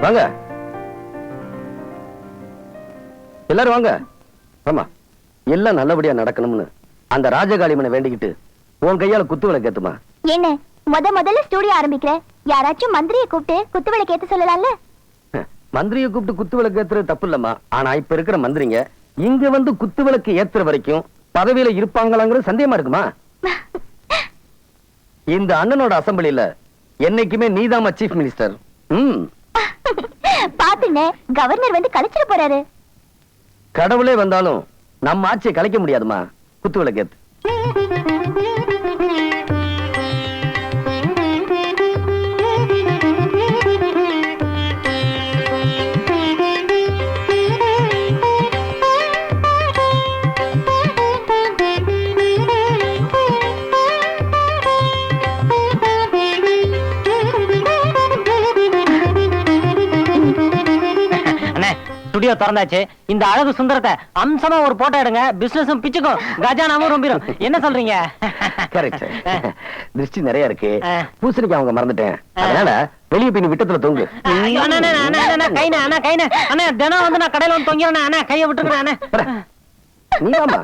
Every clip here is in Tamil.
வாங்க எல்லாரும் வாங்க. ஆமா, எல்லாம் நல்லபடியா நடக்கணும்னு அந்த ராஜகாளிமனை வேண்டிக்கிட்டு உன் கையால குத்து விளக்கு ஏத்துமா. என்ன முதல்ல ஸ்டூடியோ ஆரம்பிக்கிற, யாராச்சும் மந்திரியை கூப்பிட்டு குத்து விளக்கு ஏத்த சொல்லலாம்ல. மந்திரியை கூப்பிட்டு குத்து விளக்கு ஏத்துறது தப்பு இல்லம்மா. ஆனா இப்ப இருக்கிற மந்திரிங்க இங்க வந்து குத்து விளக்கு ஏத்துற வரைக்கும் பதவியில இருப்பாங்களாங்கிறது சந்தேகமா இருக்குமா? இந்த அண்ணனோட அசம்பிளில என்னைக்குமே நீதாமா சீஃப் மினிஸ்டர். பாத்துனே கவர்னர் வந்து கலைச்சிட போறாரு. கடவுளே வந்தாலும் நம்ம ஆட்சியை கலைக்க முடியாதுமா. குத்து விளக்கு ஏத்து. ஸ்டுடியோ திறந்தாச்சு. இந்த அழகு சுந்தரத்தை அம்சமா ஒரு போட்டோ எடுங்க. பிசினஸும் பிச்சுக்கும், கஜானாவும் ரொம்பிரும். என்ன சொல்றீங்க? கரெக்ட். திருஷ்டி நிறைய இருக்கு. பூசணிக்கு அவங்க மறந்துட்டேன். அதனால வெளியே போய் விட்டத்துல தூங்கு. தினம் வந்து நான் கடையில வந்து தொங்கிறேன். கையை விட்டுருக்கேன். நீதாமா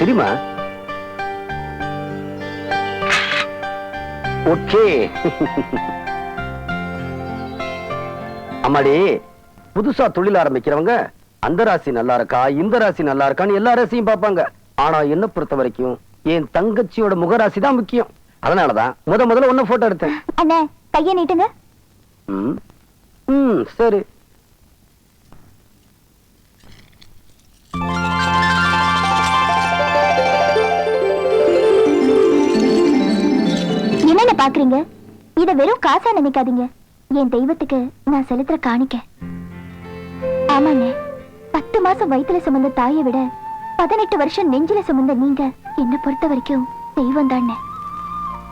தெரியுமா? ஓகே. அம்மாடி, புதுசா தொழில் ஆரம்பிக்கிறவங்க அந்த ராசி நல்லா இருக்கா, இந்த ராசி நல்லா இருக்கான்னு எல்லா ராசியும் பார்ப்பாங்க. ஆனா என்ன பொறுத்த வரைக்கும் என் தங்கச்சியோட முகராசி தான் முக்கியம். அதனாலதான் முதல்ல ஒன்ன போட்டோ எடுத்தேன். அண்ணே, கையை நீட்டுங்க. சரி. என்ன பாக்குறீங்க? இத வெறும் காசா நினைக்காதீங்க. என் தெய்வத்துக்கு நான் செலுத்துற காணிக்க. ஆமாண்ணே, 10 மாசம் வயிற்றுல சுமந்த தாயை விட 18 வருஷம் நெஞ்சில சுமந்த நீங்க என்ன பொறுத்த வரைக்கும் தெய்வம் தானே.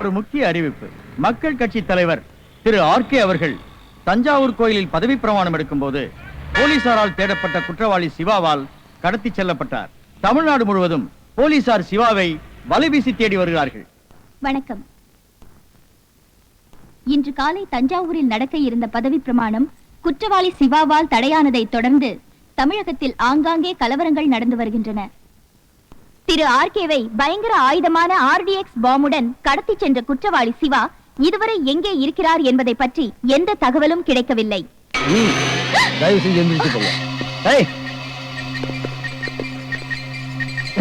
ஒரு முக்கிய அறிவிப்பு. மக்கள் கட்சி தலைவர் திரு ஆர்கே அவர்கள் தஞ்சாவூர் கோயிலில் பதவி பிரமாணம் எடுக்கும் போது போலீசாரால் தேடப்பட்ட குற்றவாளி சிவாவால் கடத்தி செல்லப்பட்டார். தமிழ்நாடு முழுவதும் போலீசார் சிவாவை வலைவீசி தேடி வருகிறார்கள். வணக்கம். இன்று காலை தஞ்சாவூரில் நடக்க இருந்த பதவி பிரமாணம் குற்றவாளி சிவாவால் தடையானதை தொடர்ந்து தமிழகத்தில் ஆங்காங்கே கலவரங்கள் நடந்து வருகின்றன. திரு ஆர்கேவை பயங்கர ஆயுதமான RDX பாம்புடன் கடத்தி சென்ற குற்றவாளி சிவா இதுவரை எங்கே இருக்கிறார் என்பதை பற்றி எந்த தகவலும் கிடைக்கவில்லை.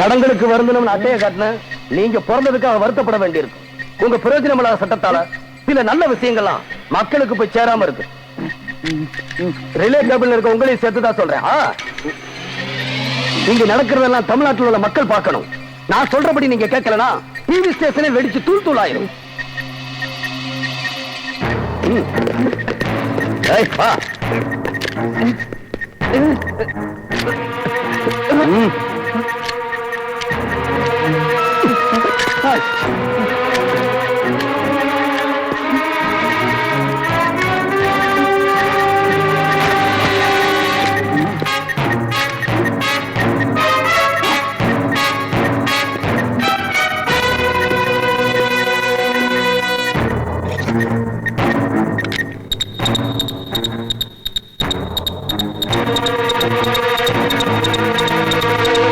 தடங்களுக்கு வருந்தணும் அட்டையை காட்டின நீங்க பிறந்ததுக்காக வருத்தப்பட வேண்டியிருக்கு. உங்க பிரயோஜனம் இல்லாத சட்டத்தால சில நல்ல விஷயங்கள்லாம் மக்களுக்கு போய் சேராம இருக்கு. ரிலே கேபிள் இருக்க உங்களையும் சேர்த்துதான் சொல்றேன். இங்க நடக்கிறதெல்லாம் தமிழ்நாட்டில் உள்ள மக்கள் பார்க்கணும். நான் சொல்றபடி நீங்க கேட்கலனா டிவி ஸ்டேஷனே வெடிச்சு தூள் தூள் ஆயிரும்.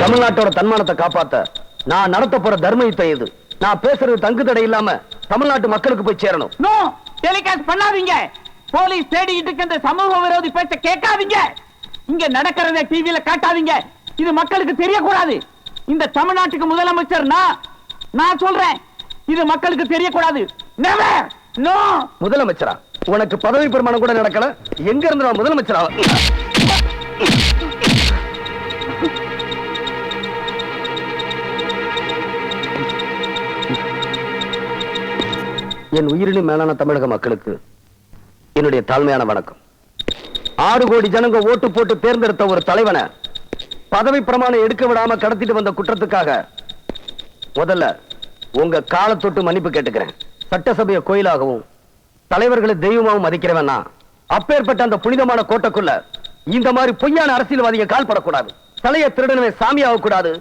தமிழ்நாட்டோட தன்மானத்தை காப்பாத்த நான் நடத்த போற தர்ம யுத்தம் இது. நான் பேசுறது தங்கு தடை இல்லாம தமிழ்நாட்டு மக்களுக்கு போய் சேரணும். நோ டெலிகாஸ்ட் பண்ணாதீங்க. போலீஸ் தேடிட்டு இருக்க சமூக விரோதி பேச்ச கேட்காதீங்க. இங்க நடக்கிறத டிவில காட்டாதீங்க. இது மக்களுக்கு தெரியக்கூடாது. இந்த தமிழ்நாட்டுக்கு முதலமைச்சர் நான் சொல்றேன். இது மக்களுக்கு தெரியக்கூடாது. நெவர். நோ. முதலமைச்சரா? உனக்கு பதவி பிரமாணம் கூட நடக்கல. எங்க இருந்து நான் முதலமைச்சரா? என் உயிரினும் மேலான தமிழக மக்களுக்கு என்னுடைய தாழ்மையான வணக்கம். 6 கோடி ஜனங்க ஓட்டு போட்டு தேர்ந்தெடுத்த ஒரு தலைவனை பதவி பிரமாணம் எடுக்க விடாம கடத்திட்டு வந்த குற்றத்துக்காக முதல்ல உங்க காலை தொட்டு மன்னிப்பு கேட்டுக்கிறேன். சட்டசபையை கோயிலாகவும் தலைவர்களை தெய்வமாகவும் மதிக்கிறவன் நான். அப்பேற்பட்ட அந்த புனிதமான கோட்டைக்குள்ள இந்த மாதிரி பொய்யான அரசியல்வாதிகள் கால்படக்கூடாது. தலைய திருடனவன் சாமி ஆகக்கூடாது,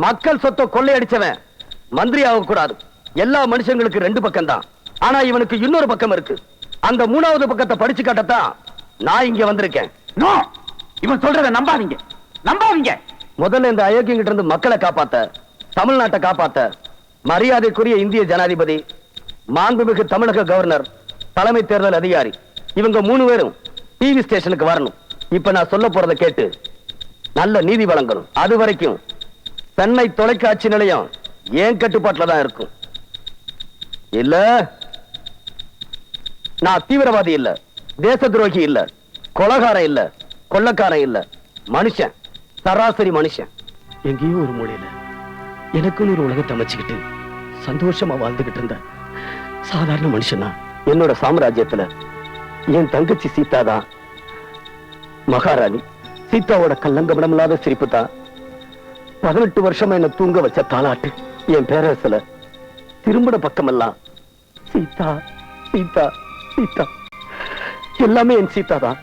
மக்கள் சொத்தை கொள்ளையடிச்சவன் மந்திரி ஆகக்கூடாது. எல்லா மனுஷங்களுக்கு ரெண்டு பக்கம் தான். ஆனா இவனுக்கு இன்னொரு பக்கம் இருக்கு. அந்த மூணாவது பக்கத்தை படிச்சு காட்டத்தான் நான் இங்க வந்திருக்கேன். நோ, இவன் சொல்றத நம்பாதீங்க, நம்பாதீங்க. முதல்ல இந்த அயோக்கியங்கிட்ட இருந்து மக்களை காப்பாத்த, தமிழ்நாட்டை காப்பாத்த மரியாதைக்குரிய இந்திய ஜனாதிபதி, மாண்புமிகு தமிழக கவர்னர், தலைமை தேர்தல் அதிகாரி இவங்க 3 பேரும் டிவி ஸ்டேஷனுக்கு வரணும். இப்ப நான் சொல்ல போறதை கேட்டு நல்ல நீதி வழங்கணும். அது வரைக்கும் சென்னை தொலைக்காட்சி நிலையம் ஏன் கட்டுப்பாட்டுல தான் இருக்கும். இல்ல நான் தீவிரவாதி இல்ல, தேச துரோகி இல்ல, கொலகாரன் இல்ல, கொள்ளக்காரன் இல்ல, மனுஷன், சராசரி மனுஷன். எங்கேயோ ஒரு மூலையில எனக்குன்னு ஒரு உலகத்தை அமைச்சுக்கிட்டு சந்தோஷமா வாழ்ந்துகிட்டு இருந்த சாதாரண மனுஷனா என்னோட சாம்ராஜ்யத்துல என் தங்கச்சி சீதா தான் மகாராணி. சீதாவோட கல்லங்கமனம் இல்லாத சிரிப்பு தான் 18 வருஷமா என்ன தூங்க வச்ச தாலாட்டு. என் பேரரசுல திரும்பின பக்கமெல்லாம் சீதா சீதா சீதா, எல்லாமே என் சீதா தான்.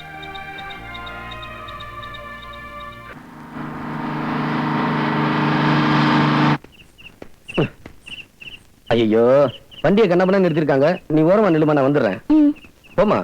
ஐயோ, வண்டியை கண்ண பண்ண நிறுத்திருக்காங்க. நீ ஓரமா நில்லுமா, நான் வந்துடுறேன். போமா.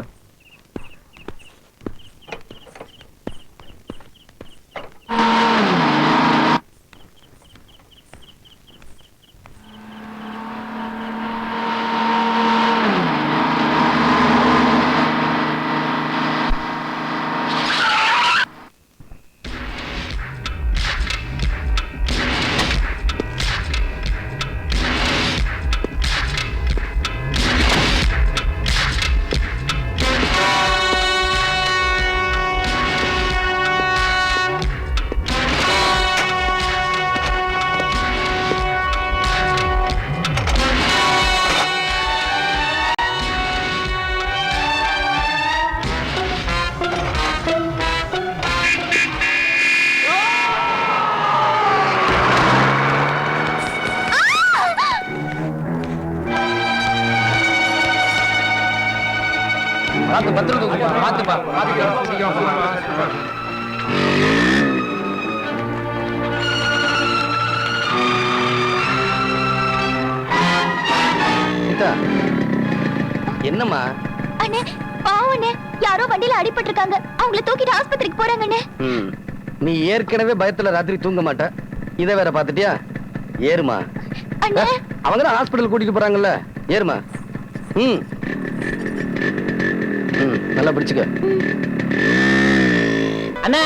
என்னம்மா? அண்ணே, பாவண்ணே, யாரோ வண்டியில அடிபட்டு இருக்காங்க. அவங்கள தூக்கிட்டு ஆஸ்பத்திரிக்கு போறாங்க அண்ணே. நீ ஏற்கனவே பயத்துல ராத்திரி தூங்க மாட்ட, இத வேற பாத்துட்டியா? ஏறுமா. அண்ணே, அவங்க தான் ஹாஸ்பிடல் கூட்டிட்டு போறாங்கல்ல, ஏறுமா. நல்லா பிடிச்சுக்க. அண்ணா,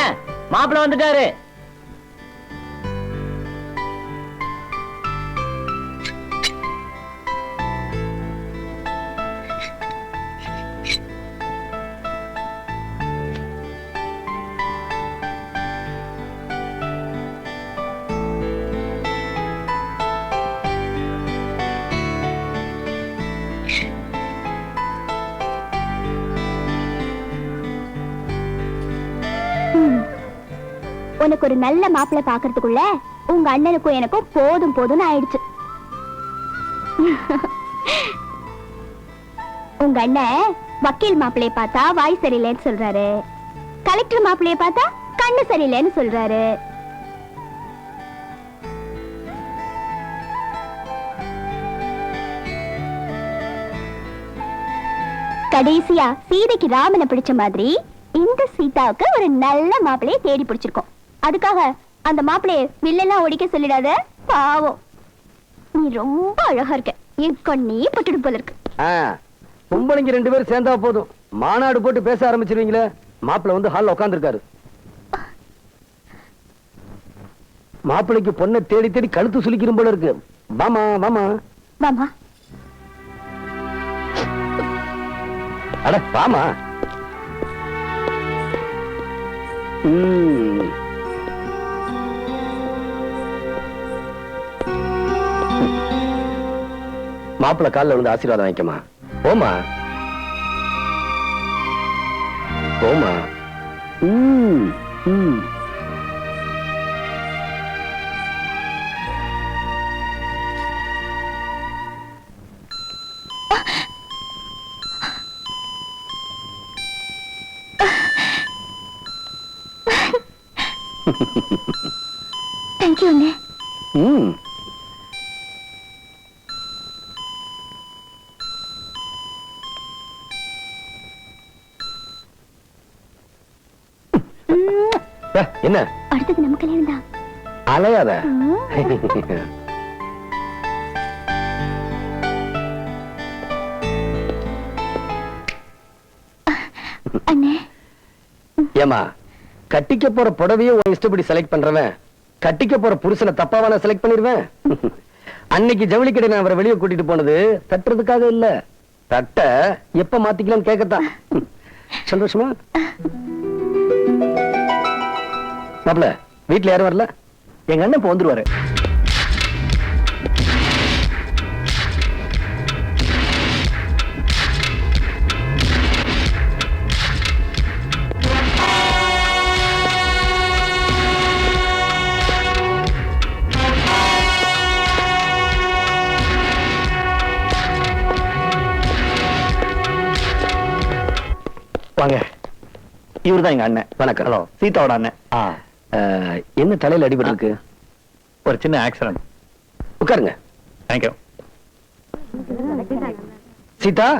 மாப்பிள்ள வந்துட்டாரு. உனக்கு ஒரு நல்ல மாப்பிள்ளை பாக்குறதுக்குள்ள உங்க அண்ணனுக்கும் எனக்கும் போதும் போதும்னு ஆயிடுச்சு. உங்க அண்ணன் வக்கீல் மாப்பிள்ளைய பார்த்தா வாய் சரியில்லைன்னு சொல்றாரு, கலெக்டர் மாப்பிள்ளைய பார்த்தா கண்ணு சரியில்லைன்னு சொல்றாரு. கடைசியா சீதைக்கு ராமனை பிடிச்ச மாதிரி இந்த சீதாவுக்கு ஒரு நல்ல மாப்பிள்ளைய தேடி பிடிச்சிருக்கோம். அதுக்காக அந்த மாப்பிள்ளைய வில்லெல்லாம் ஒடிக்க சொல்லிடாத, பாவம். நீ ரொம்ப அழகா இருக்க, என் கண்ணே பட்டுடு போல இருக்கு. பொம்பளைங்க 2 பேரும் சேர்ந்தா போதும், மாநாடு போட்டு பேச ஆரம்பிச்சிருவீங்களே. மாப்பிள்ளை வந்து ஹால்ல உட்கார்ந்து இருக்காரு. மாப்பிள்ளைக்கு பொண்ணை தேடி தேடி கழுத்து சுலிக்கிற போல இருக்கு. வாமா வாமா வாமா. அட வாமா. மாப்பிள்ள காலில் வந்து ஆசீர்வாதம் வாங்கிக்கமா. போமா போமா. தேங்க்யூ அண்ணே. ம். என்ன அடுத்தது நம்ம கல்யாணம் தான். அலையாத. அண்ணே, ஏமா, கட்டிக்க போற புடவையே உன் இஷ்டப்படி செலக்ட் பண்றவன் கட்டிக்க போற புருஷனை தப்பாவா நான் செலக்ட் பண்ணிருவேன்? அன்னைக்கு ஜவுளி கடை நான் அவரை வெளியே கூட்டிட்டு போனது தட்டுறதுக்காக இல்ல, தட்ட எப்ப மாத்திக்கலாம்னு கேட்கத்தான். சந்தோஷமா? மாப்ள, வீட்டுல யாரும் வரல? எங்க அண்ணன் இப்ப வந்துருவாரு. வாங்க, இவர்தான் எங்க அண்ணன். வணக்கம். ஹலோ, சீதாவோட அண்ணன். என்ன தலையில அடிபட்டு இருக்கு? ஒரு சின்ன ஆக்சிடென்ட். உட்காருங்க. தேங்க்யூ. சீதா,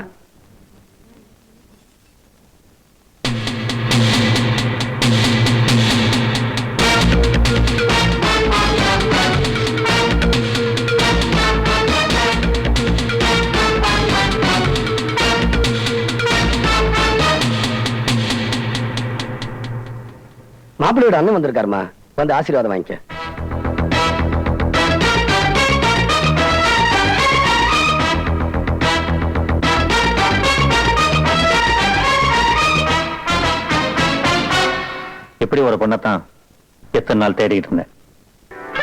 மாப்பிள்ளையோட அண்ணன் வந்திருக்காருமா, வந்து ஆசீர்வாதம் வாங்கிக்க. எப்படி ஒரு பொண்ணத்தான் எத்தனை நாள் தேடிட்டு இருந்தேன்.